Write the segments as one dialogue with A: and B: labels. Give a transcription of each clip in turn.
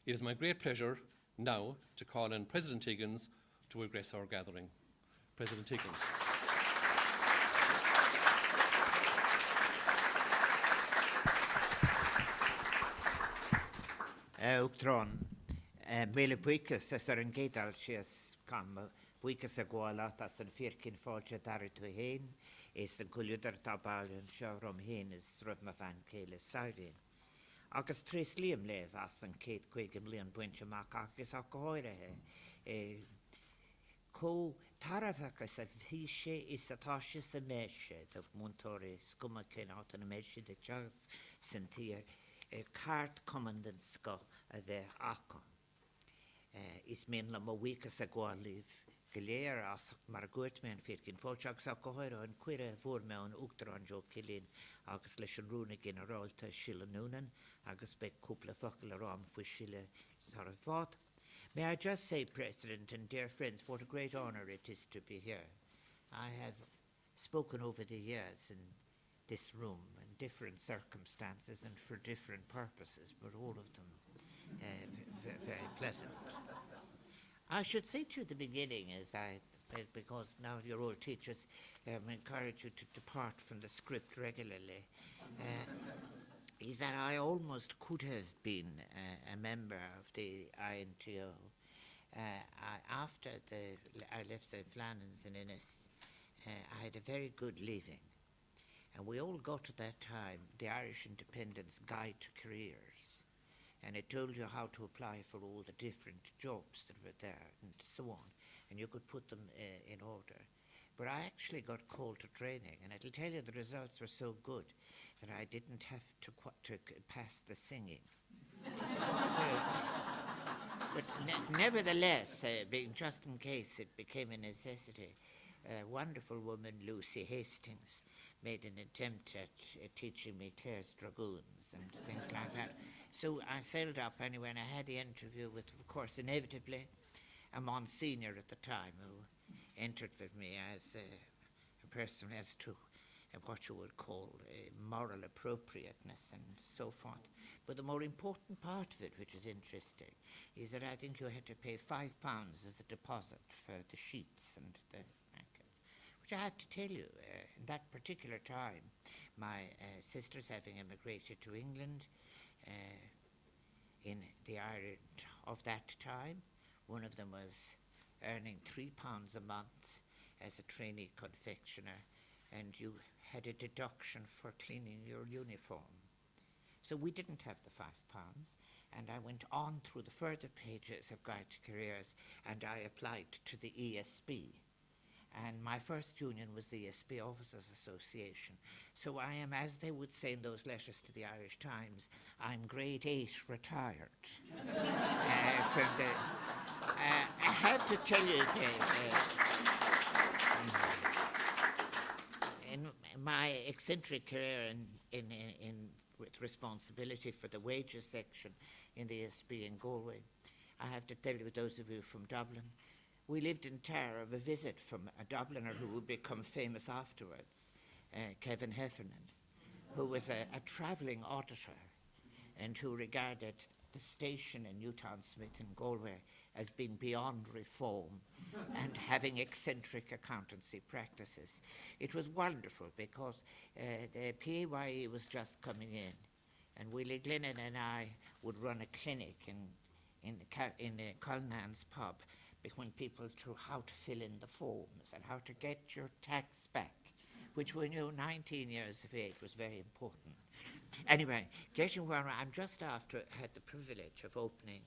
A: It is my great pleasure now to call on President Higgins to address our gathering. President Higgins.
B: Uchtron, mele puikas as ar an gédal sias kam puikas a gwaala tas an firkin fáilse darit tu héin is an culiudar tabal an siawrom héin is rwyf ma fan céile saurin. Agus tres liam lef as an cét cuigim lian bwyntio mac agus a gohoire he. Co tarafacus a fishe is a tashe sa meshe da montori scumma cyn out an a meshe de Charles Sentir cart commandant sco a ve acon. Is min la ma wikas a gwalif gilear as mar gwrt mewn firkin fólchag sa gohoiro an quire fôr mewn uchtran jo kilin agus leis an rúnig in a rálta sila núnan agus be cúpla focal a ram fu sila sar fod. May I just say, President and dear friends, what a great honor it is to be here. I have spoken over the years in this room in different circumstances and for different purposes, but all of them very pleasant. I should say to you at the beginning, because now you're all teachers, encourage you to depart from the script regularly, is that I almost could have been a member of the INTO. After I left St. Flannan's in Innis, I had a very good living. And we all got at that time the Irish Independence Guide to Careers. And it told you how to apply for all the different jobs that were there and so on. And you could put them in order. But I actually got called to training, and it'll tell you the results were so good that I didn't have to pass the singing. But nevertheless, just in case it became a necessity, a wonderful woman, Lucy Hastings, made an attempt at teaching me Clare's Dragoons and things like that. So I sailed up anyway, and I had the interview with, of course, inevitably, a Monsignor at the time who entered with me as a person as to what you would call moral appropriateness and so forth. But the more important part of it, which is interesting, is that I think you had to pay £5 as a deposit for the sheets and the blankets, which I have to tell you, in that particular time, my sisters having emigrated to England in the Ireland of that time, one of them was earning £3 a month as a trainee confectioner, and you had a deduction for cleaning your uniform. So we didn't have the £5, and I went on through the further pages of Guide to Careers, and I applied to the ESB. And my first union was the ESB Officers Association. So I am, as they would say in those letters to the Irish Times, I'm grade 8 retired. I have to tell you in my eccentric career with responsibility for the wages section in the ESB in Galway, I have to tell you, those of you from Dublin, we lived in terror of a visit from a Dubliner who would become famous afterwards, Kevin Heffernan, who was a travelling auditor and who regarded the station in Newtown Smith in Galway as being beyond reform and having eccentric accountancy practices. It was wonderful because the PAYE was just coming in, and Willie Glennon and I would run a clinic in Cullinan's pub when people to how to fill in the forms and how to get your tax back, which when you're 19 years of age was very important. Anyway, getting where I'm just after had the privilege of opening,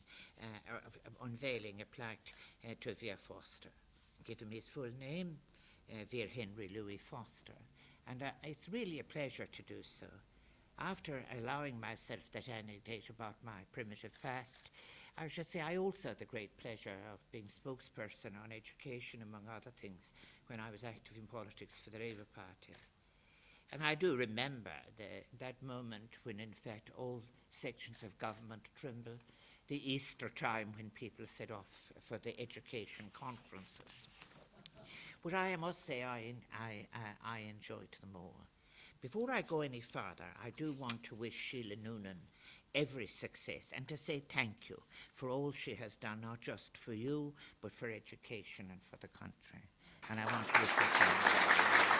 B: of unveiling a plaque to Vere Foster, give him his full name, Vere Henry Louis Foster. And it's really a pleasure to do so. After allowing myself that anecdote about my primitive past, I should say I also had the great pleasure of being spokesperson on education, among other things, when I was active in politics for the Labour Party. And I do remember that moment when, in fact, all sections of government trembled, the Easter time when people set off for the education conferences. But I must say I enjoyed them all. Before I go any further, I do want to wish Sheila Noonan every success and to say thank you for all she has done, not just for you, but for education and for the country. And I want to wish her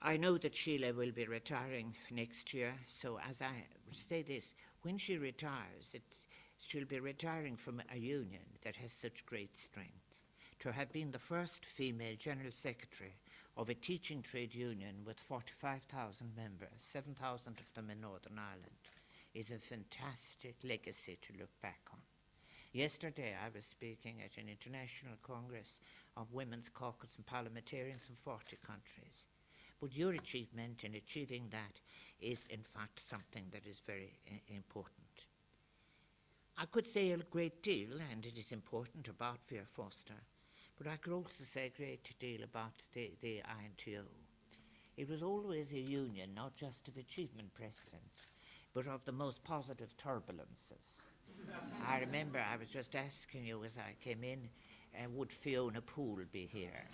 B: I know that Sheila will be retiring next year, so as I say this, when she retires, she'll be retiring from a union that has such great strength. To have been the first female General Secretary of a teaching trade union with 45,000 members, 7,000 of them in Northern Ireland, is a fantastic legacy to look back on. Yesterday I was speaking at an international congress of women's caucus and parliamentarians from 40 countries. But your achievement in achieving that is in fact something that is very important. I could say a great deal, and it is important, about Vera Foster, but I could also say a great deal about the INTO. It was always a union, not just of achievement precedent, but of the most positive turbulences. I remember I was just asking you as I came in, would Fiona Poole be here?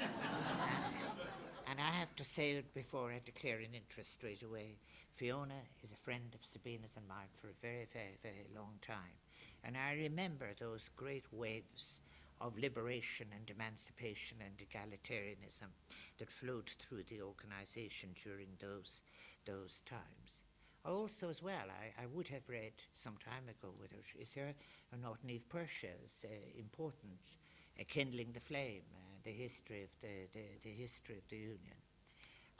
B: And I have to say it before I declare an interest straight away. Fiona is a friend of Sabina's and mine for a very, very, very long time. And I remember those great waves of liberation and emancipation and egalitarianism that flowed through the organisation during those times. Also, as well, I would have read some time ago with her, is there not Niamh Purcell's important Kindling the Flame, the history of the history of the union.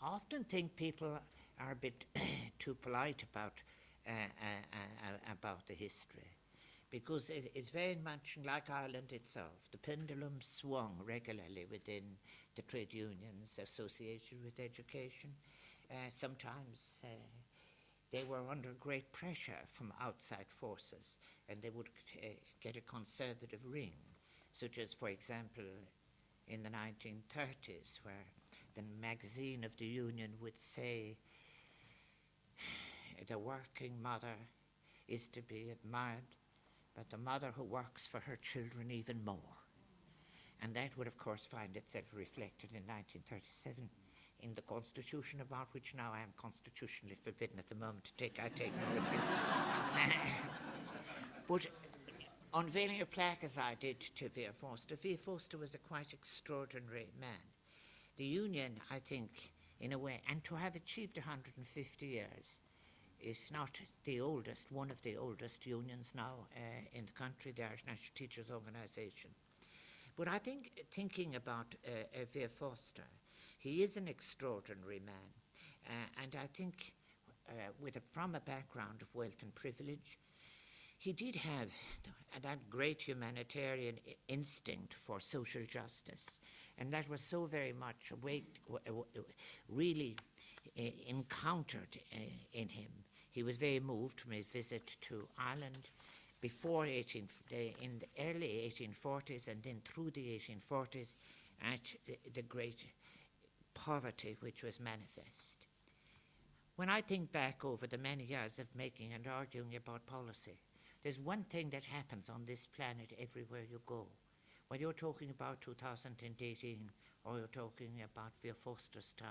B: I often think people are a bit too polite about the history, because it's very much like Ireland itself. The pendulum swung regularly within the trade unions associated with education. Sometimes they were under great pressure from outside forces, and they would get a conservative ring, such as, for example, in the 1930s, where the magazine of the union would say, the working mother is to be admired, but the mother who works for her children even more. And that would, of course, find itself reflected in 1937 in the Constitution, about which now I am constitutionally forbidden at the moment to take. I take no risk. But unveiling a plaque as I did to Vera Foster was a quite extraordinary man. The union, I think, in a way, and to have achieved 150 years, is not the oldest, one of the oldest unions now in the country, the Irish National Teachers Organisation. But I think, thinking about Vera Foster, he is an extraordinary man, and I think from a background of wealth and privilege, he did have that great humanitarian instinct for social justice, and that was so very much really encountered in him. He was very moved from his visit to Ireland before in the early 1840s and then through the 1840s at the great poverty which was manifest. When I think back over the many years of making and arguing about policy, there's one thing that happens on this planet everywhere you go. Whether you're talking about 2018 or you're talking about Vera Foster's time.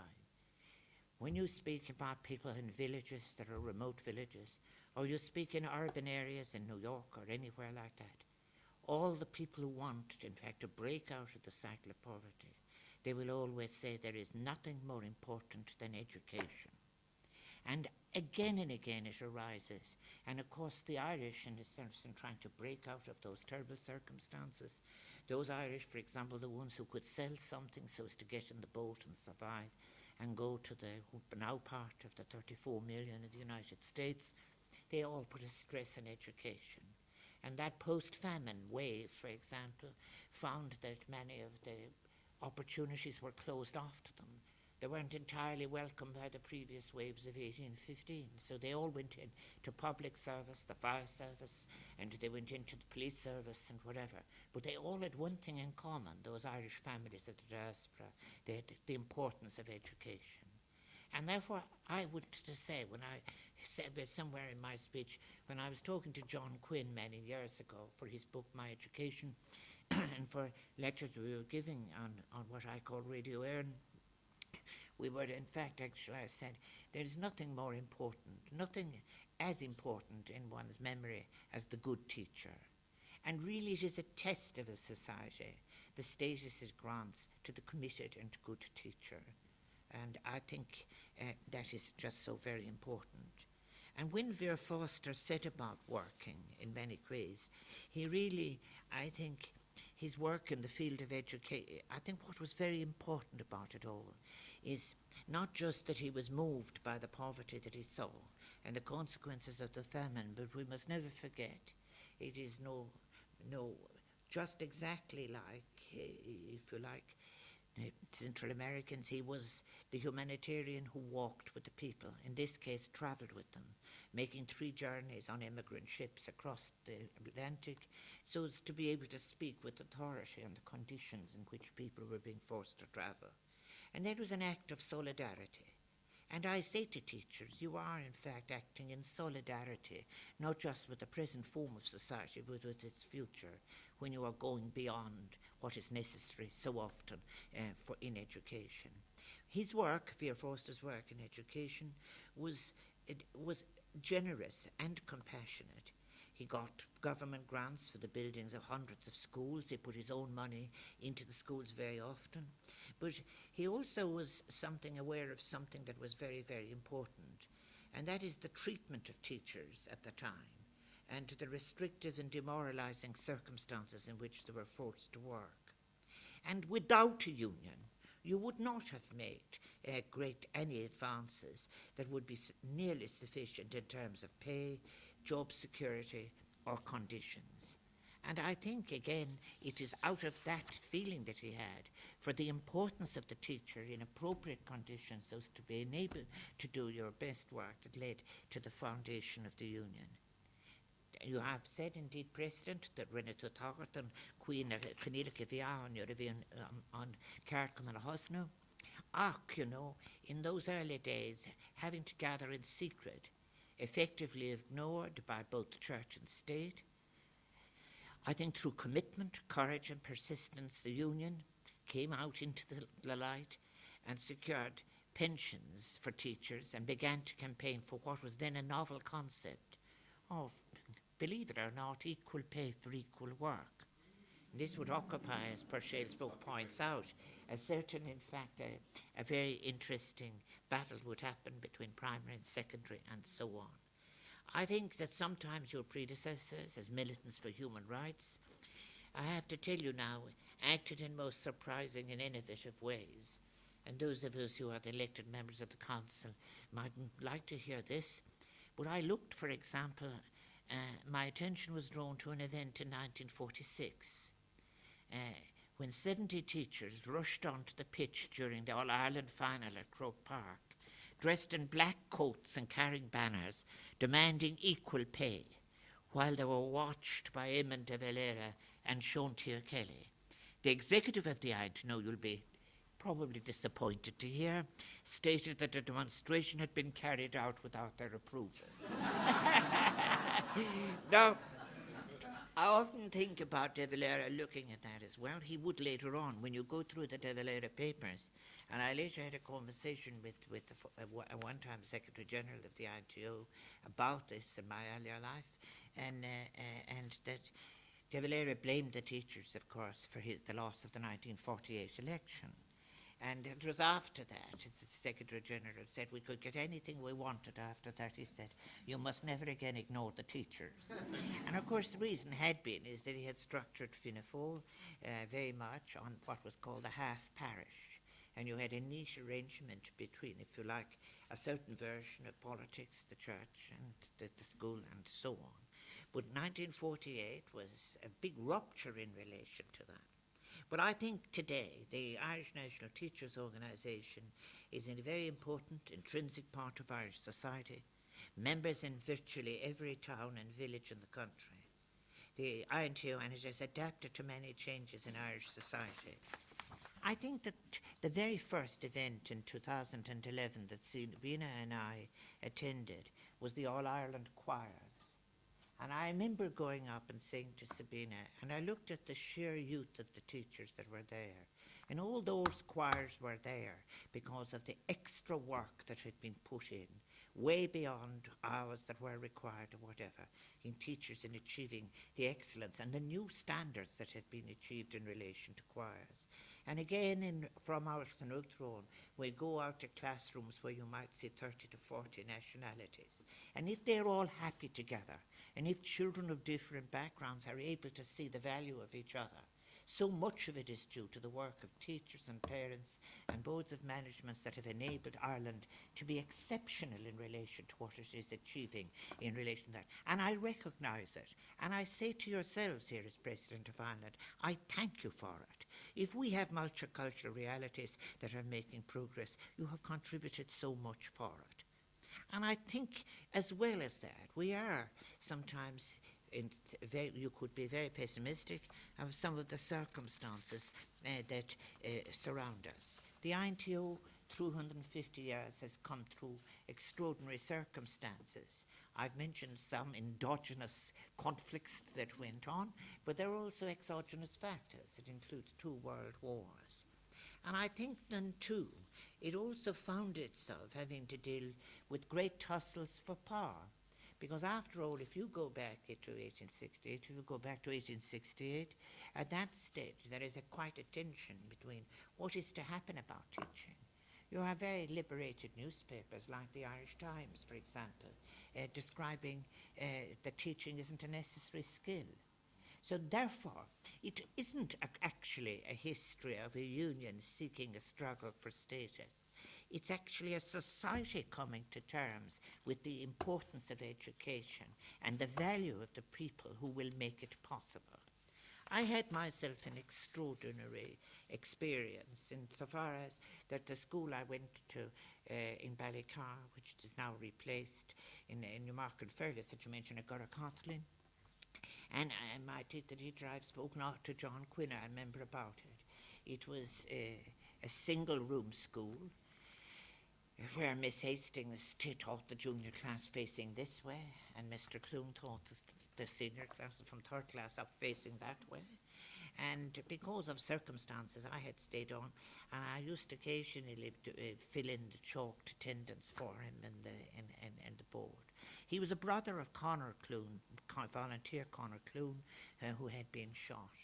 B: When you speak about people in villages that are remote villages, or you speak in urban areas in New York or anywhere like that, all the people who want, in fact, to break out of the cycle of poverty, they will always say there is nothing more important than education. And again it arises. And of course the Irish, in a sense, in trying to break out of those terrible circumstances, those Irish, for example, the ones who could sell something so as to get in the boat and survive and go to the now part of the 34 million of the United States, they all put a stress on education. And that post-famine wave, for example, found that many of the opportunities were closed off to them. They weren't entirely welcomed by the previous waves of 1815, so they all went into public service, the fire service, and they went into the police service and whatever. But they all had one thing in common, those Irish families of the diaspora, they had the importance of education. And therefore, I would say, when I said somewhere in my speech, when I was talking to John Quinn many years ago for his book, My Education, and for lectures we were giving on what I call Radio Erin, we were in fact, actually, I said, there is nothing more important, nothing as important in one's memory as the good teacher. And really it is a test of a society, the status it grants to the committed and good teacher. And I think that is just so very important. And when Vera Foster set about working in many ways, he really, I think, his work in the field of education, I think what was very important about it all is not just that he was moved by the poverty that he saw and the consequences of the famine, but we must never forget it is just exactly like, if you like, Central Americans, he was the humanitarian who walked with the people, in this case travelled with them, making 3 journeys on immigrant ships across the Atlantic so as to be able to speak with authority on the conditions in which people were being forced to travel. And that was an act of solidarity. And I say to teachers, you are in fact acting in solidarity, not just with the present form of society, but with its future, when you are going beyond what is necessary so often in education. His work, Vera Foster's work in education, was generous and compassionate. He got government grants for the buildings of hundreds of schools. He put his own money into the schools very often. But he also was aware of something that was very, very important, and that is the treatment of teachers at the time and the restrictive and demoralizing circumstances in which they were forced to work. And without a union, you would not have made any advances that would be nearly sufficient in terms of pay, job security, or conditions. And I think, again, it is out of that feeling that he had for the importance of the teacher in appropriate conditions so as to be enabled to do your best work that led to the foundation of the Union. You have said, indeed, President, that Rinne Tutagart Queen Canadica Vian, on Carcom and Hosno. You know, in those early days, having to gather in secret, effectively ignored by both church and state. I think through commitment, courage and persistence, the Union came out into the light and secured pensions for teachers and began to campaign for what was then a novel concept of, believe it or not, equal pay for equal work. This would occupy, as Purcell's book points out, a certain, in fact, a very interesting battle would happen between primary and secondary and so on. I think that sometimes your predecessors, as militants for human rights, I have to tell you now, acted in most surprising and innovative ways. And those of us who are the elected members of the council might like to hear this. But I looked, for example, my attention was drawn to an event in 1946 when 70 teachers rushed onto the pitch during the All-Ireland final at Croke Park, dressed in black coats and carrying banners, demanding equal pay, while they were watched by Eamon de Valera and Sean Tier Kelly. The executive of the INTO, you'll be probably disappointed to hear, stated that the demonstration had been carried out without their approval. Now, I often think about De Valera looking at that as well. He would later on, when you go through the De Valera papers, and I later had a conversation with a one-time Secretary General of the INTO about this in my earlier life, and that De Valera blamed the teachers, of course, for the loss of the 1948 election. And it was after that, as the Secretary General said, we could get anything we wanted after that. He said, you must never again ignore the teachers. And of course the reason had been is that he had structured Fianna Fáil very much on what was called the half parish. And you had a niche arrangement between, if you like, a certain version of politics, the church and the school and so on. But 1948 was a big rupture in relation to that. But I think today the Irish National Teachers Organisation is a very important intrinsic part of Irish society, members in virtually every town and village in the country. The INTO and it has adapted to many changes in Irish society. I think that the very first event in 2011 that Sabina and I attended was the All-Ireland Choirs. And I remember going up and saying to Sabina, and I looked at the sheer youth of the teachers that were there. And all those choirs were there because of the extra work that had been put in, way beyond hours that were required or whatever, in teachers in achieving the excellence and the new standards that had been achieved in relation to choirs. And again, from our Synod throne, we'll go out to classrooms where you might see 30 to 40 nationalities. And if they're all happy together, and if children of different backgrounds are able to see the value of each other, so much of it is due to the work of teachers and parents and boards of managements that have enabled Ireland to be exceptional in relation to what it is achieving in relation to that. And I recognise it. And I say to yourselves here as President of Ireland, I thank you for it. If we have multicultural realities that are making progress, you have contributed so much for it. And I think as well as that, we are sometimes you could be very pessimistic of some of the circumstances that surround us. The INTO through 150 years has come through extraordinary circumstances. I've mentioned some endogenous conflicts that went on, but there are also exogenous factors. It includes 2 world wars. And I think then too, it also found itself having to deal with great tussles for power. Because after all, if you go back to 1868, at that stage there is quite a tension between what is to happen about teaching. You have very liberated newspapers like the Irish Times, for example, describing that teaching isn't a necessary skill. So therefore, it isn't actually a history of a union seeking a struggle for status. It's actually a society coming to terms with the importance of education and the value of the people who will make it possible. I had myself an extraordinary experience insofar as that the school I went to in Ballycar, which is now replaced in Newmarket Fergus, that you mentioned, at Gurracothlin, and my teacher, I've spoken out to John Quinn, I remember about it. It was a single-room school where Miss Hastings taught the junior class facing this way, and Mr. Clune taught the senior class from 3rd class up facing that way. And because of circumstances, I had stayed on, and I used to occasionally fill in the chalked attendance for him and the board. He was a brother of Conor Clune, volunteer Conor Clune, who had been shot.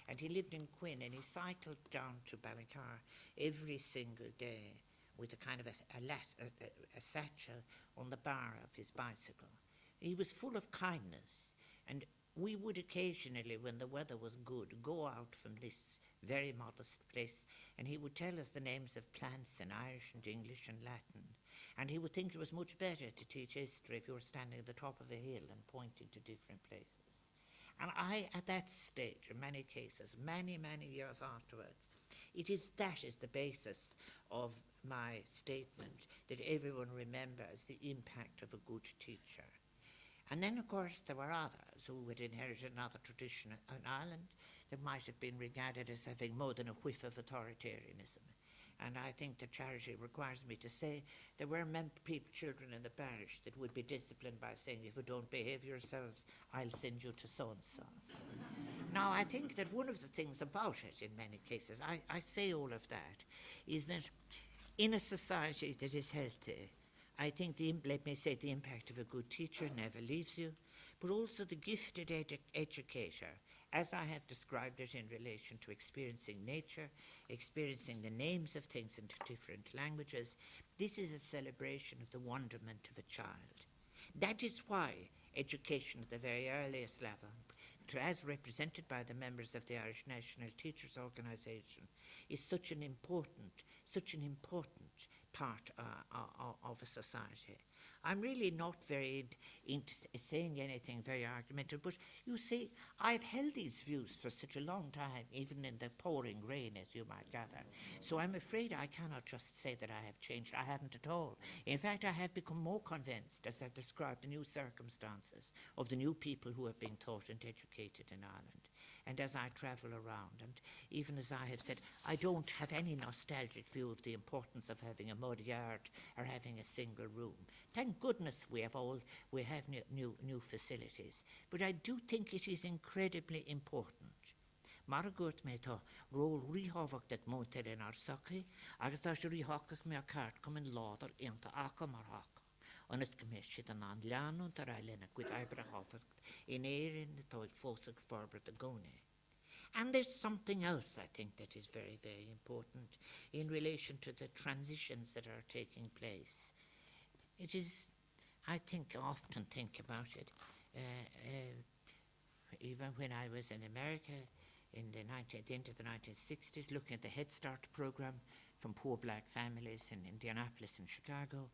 B: And he lived in Quinn, and he cycled down to Ballycar every single day with a kind of a satchel on the bar of his bicycle. He was full of kindness, and we would occasionally, when the weather was good, go out from this very modest place, and he would tell us the names of plants in Irish and English and Latin. And he would think it was much better to teach history if you were standing at the top of a hill and pointing to different places. And I, at that stage, in many cases, many, many years afterwards, it is that is the basis of my statement, that everyone remembers the impact of a good teacher. And then, of course, there were others who had inherited another tradition in Ireland that might have been regarded as having more than a whiff of authoritarianism. And I think the charity requires me to say there were children in the parish that would be disciplined by saying, if you don't behave yourselves, I'll send you to so-and-so. Now, I think that one of the things about it, in many cases, I say all of that, is that in a society that is healthy, I think, let me say, the impact of a good teacher never leaves you, but also the gifted educator, as I have described it in relation to experiencing nature, experiencing the names of things in different languages. This is a celebration of the wonderment of a child. That is why education at the very earliest level, as represented by the members of the Irish National Teachers Organisation, is such an important part of a society. I'm really not very into saying anything very argumentative, but you see, I've held these views for such a long time, even in the pouring rain, as you might gather. So I'm afraid I cannot just say that I have changed. I haven't at all. In fact, I have become more convinced, as I've described the new circumstances of the new people who are being taught and educated in Ireland. and as I travel around, and even as I have said, I don't have any nostalgic view of the importance of having a mud yard or having a single room. Thank goodness we have new facilities, but I do think it is incredibly important. Maragurt me to roll rihávach dat mótel in our saki, agus tá sé rihávach me a cart come in láder into aca marhaka. Onas commission an leanú tar eilena gwyd ebrahávach in éirin toig fósag farber de gone. And there's something else I think that is very, very important in relation to the transitions that are taking place. It is, I often think about it, even when I was in America in the end of the 1960s, looking at the Head Start program from poor black families in Indianapolis and Chicago,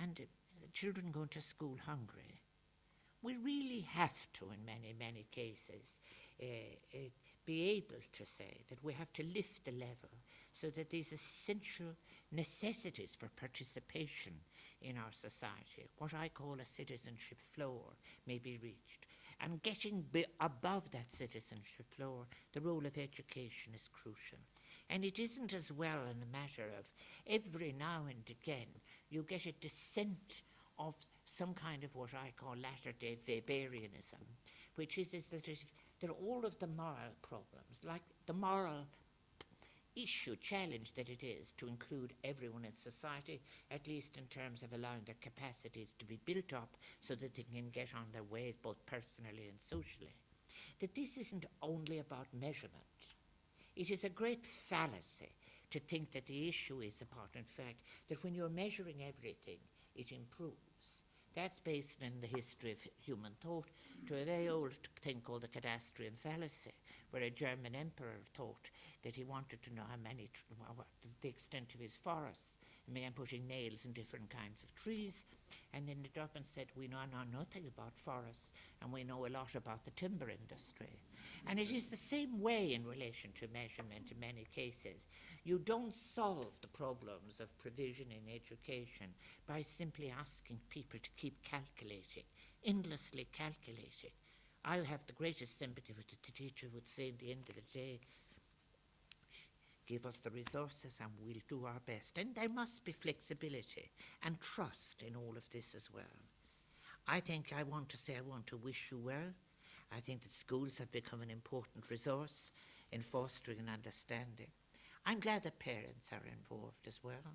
B: and children going to school hungry. We really have to, in many, many cases, be able to say that we have to lift the level so that these essential necessities for participation in our society, what I call a citizenship floor, may be reached. And getting above that citizenship floor, the role of education is crucial. And it isn't as well in a matter of every now and again you get a descent of some kind of what I call latter-day Weberianism, which is that there are all of the moral problems, like the moral issue, challenge that it is to include everyone in society, at least in terms of allowing their capacities to be built up so that they can get on their way both personally and socially. That this isn't only about measurement. It is a great fallacy to think that the issue is about, in fact, that when you're measuring everything, it improves. That's based in the history of human thought to a very old thing called the cadastrian fallacy, where a German emperor thought that he wanted to know the extent of his forests, and began putting nails in different kinds of trees, and ended up and said, we know nothing about forests, and we know a lot about the timber industry. And it is the same way in relation to measurement in many cases. You don't solve the problems of provision in education by simply asking people to keep calculating, endlessly calculating. I have the greatest sympathy with the teacher who would say at the end of the day, give us the resources and we'll do our best. And there must be flexibility and trust in all of this as well. I want to wish you well. I think that schools have become an important resource in fostering an understanding. I'm glad that parents are involved as well.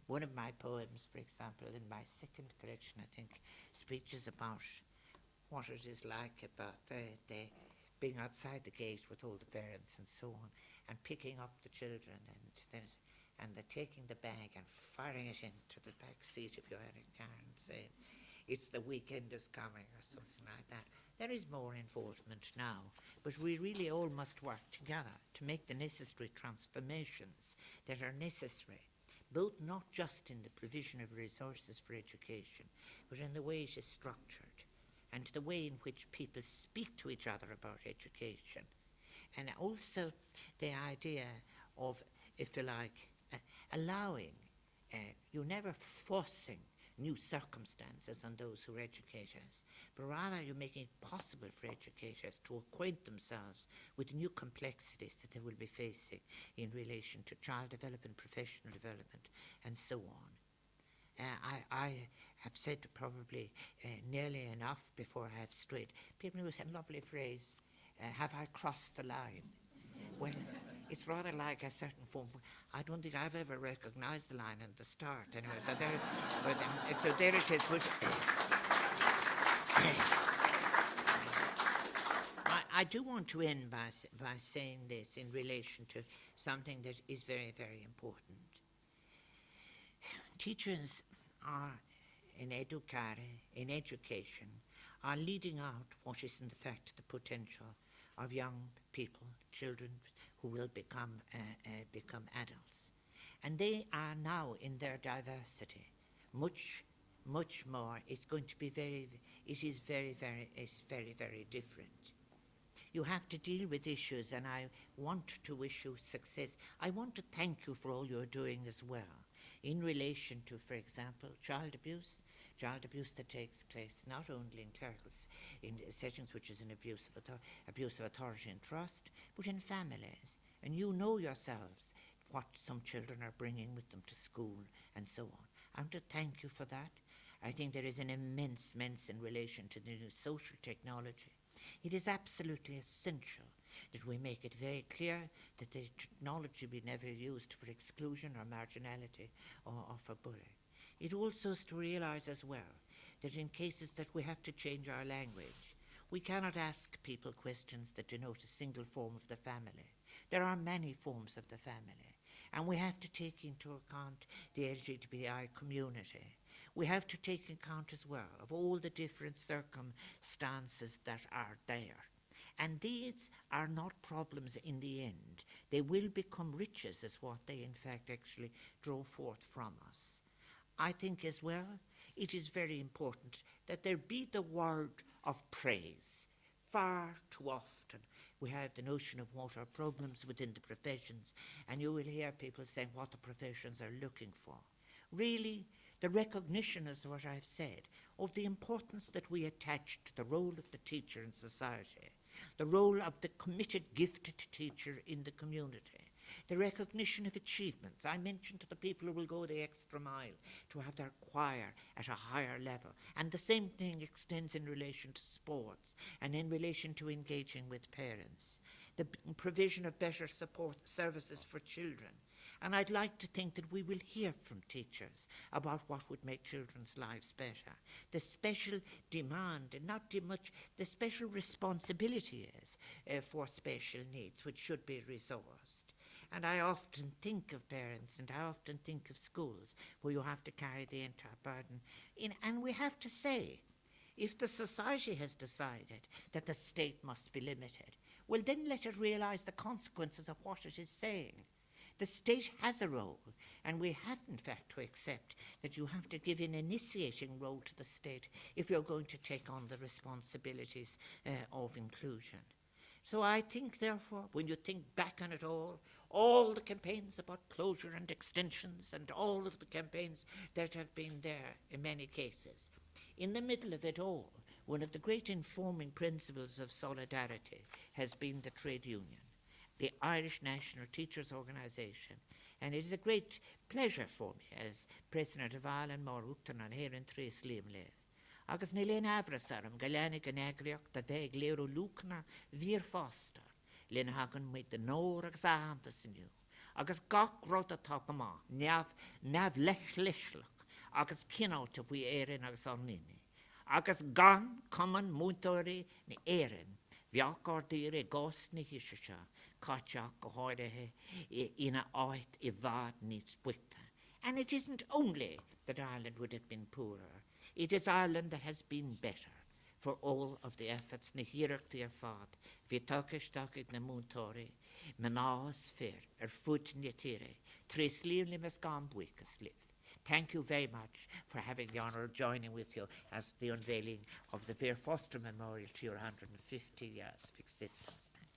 B: One of my poems, for example, in my second collection, I think, speeches about what it is like about the being outside the gate with all the parents and so on, and picking up the children and the taking the bag and firing it into the back seat if you're in a car and saying, it's the weekend is coming or something like that. There is more involvement now, but we really all must work together to make the necessary transformations that are necessary, both not just in the provision of resources for education, but in the way it is structured and the way in which people speak to each other about education. And also the idea of, if you like, allowing, you're never forcing new circumstances on those who are educators, but rather you're making it possible for educators to acquaint themselves with new complexities that they will be facing in relation to child development, professional development, and so on. I have said probably nearly enough before I have strayed. People use a lovely phrase, have I crossed the line? Well, it's rather like a certain form. I don't think I've ever recognized the line at the start. Anyway, so there it is. But I do want to end by saying this in relation to something that is very, very important. Teachers are in education, are leading out what is in fact the potential of young people, children who will become adults. And they are now in their diversity much more. It's going to be very, very different. You have to deal with issues, and I want to wish you success. I want to thank you for all you're doing as well, in relation to, for example, child abuse that takes place not only in clerical in settings, which is an abuse of authority and trust, but in families. And you know yourselves what some children are bringing with them to school and so on. I want to thank you for that. I think there is an immense in relation to the new social technology. It is absolutely essential that we make it very clear that the technology be never used for exclusion or marginality or for bullying. It also is to realise as well that in cases that we have to change our language, we cannot ask people questions that denote a single form of the family. There are many forms of the family, and we have to take into account the LGBTI community. We have to take account as well of all the different circumstances that are there. And these are not problems in the end. They will become riches as what they in fact actually draw forth from us. I think as well, it is very important that there be the word of praise. Far too often we have the notion of what are problems within the professions, and you will hear people saying what the professions are looking for. Really, the recognition, is what I've said, of the importance that we attach to the role of the teacher in society, the role of the committed, gifted teacher in the community, the recognition of achievements. I mentioned to the people who will go the extra mile to have their choir at a higher level. And the same thing extends in relation to sports and in relation to engaging with parents. The provision of better support services for children. And I'd like to think that we will hear from teachers about what would make children's lives better. The special demand, and not too much, the special responsibility is for special needs, which should be resourced. And I often think of parents and I often think of schools where you have to carry the entire burden. And we have to say, if the society has decided that the state must be limited, well then let it realise the consequences of what it is saying. The state has a role, and we have in fact to accept that you have to give an initiating role to the state if you're going to take on the responsibilities of inclusion. So I think, therefore, when you think back on it all the campaigns about closure and extensions and all of the campaigns that have been there in many cases, in the middle of it all, one of the great informing principles of solidarity has been the trade union, the Irish National Teachers' Organisation. And it is a great pleasure for me as President of Ireland Mar Uchtanan here in Tres Liam Lev. Agus ni len avrasarum galani ganagriach da veg lero lukna vir foster len hagan mit the nor agus ahantasinu agus gach rota takama nav lech agus kinauta we erin agus arnini agus gan common muntori ni erin viakardire gos ni hisha kachak hoide ina ait ivad ni spikta. And it isn't only that Ireland would have been poorer. It is Ireland that has been better for all of the efforts na hirach dear fad, vi takish takit na muntori, manas fair, foot nitire, tres limas gambwikas live. Thank you very much for having the honour of joining with you as the unveiling of the Vera Foster Memorial to your 150 years of existence. Thank you.